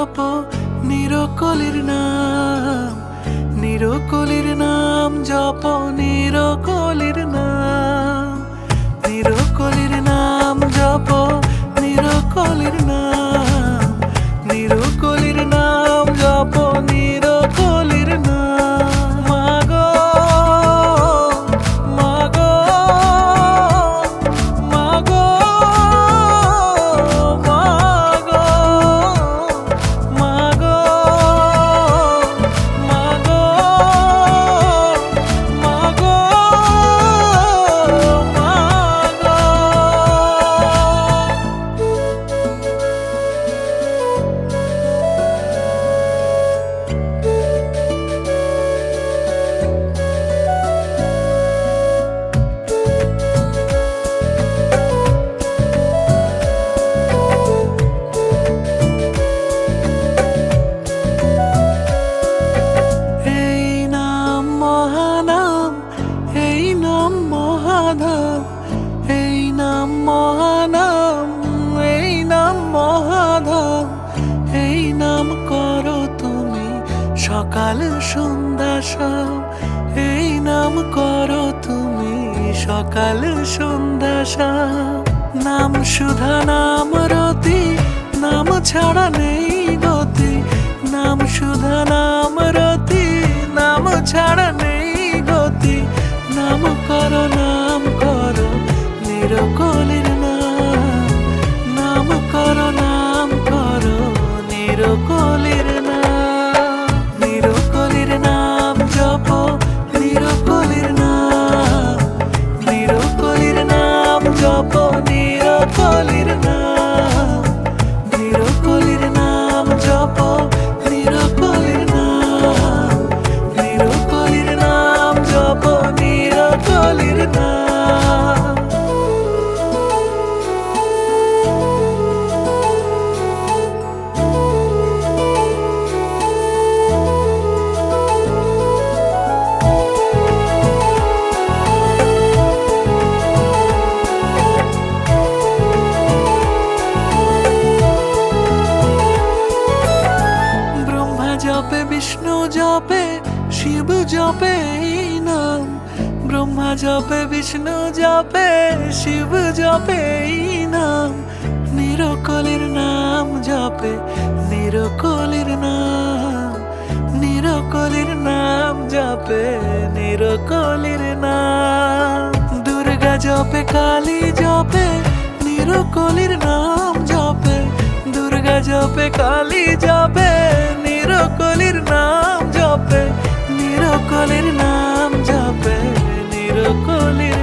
জপ নিরকলির নাম, নিরকলির নাম জপ নিরকলির নাম, নিরকলির নাম জপ নিরকলির নাম, নিরকলির নাম জপ নিরকলির নাম। মাগো মাগো মাগো মাগো মাগো মাগো মাগো মাগো। এই নাম মহানাম, এই নাম মহাধাম, এই নাম মহানাম, এই নাম মহাধাম। এই নাম করো তুমি সকাল সন্ধ্যা শাম, এই নাম করো তুমি সকাল সন্ধ্যা শাম। নাম সুধা নাম রতি, নাম ছাড়া নেই গতি, নাম সুধা নাম রতি, নাম ছাড়া নেই গতি। নাম করো নিরকলির নাম, নাম করো নিরকলির নাম, নিরকলির নাম জপ নিরকলির নাম, নিরকলির নাম জপ নিরকলির নাম, নিরকলির নাম জপ নিরকলির নাম, নিরকলির নাম জপ নিরকলির নাম। জপে বিষ্ণু জপে শিব জপে এই নাম, ব্রহ্মা জপে বিষ্ণু জপে শিব জপে এই নাম। নিরকলির নাম জপে নিরকলির নাম, নিরকলির নাম জপে নিরকলির নাম। দুর্গা জপে কালী জপে নিরকলির নাম জপে, দুর্গা জপে কালী জপে নিরকলির নাম জপে, নিরকলির নাম জপে নিরকলির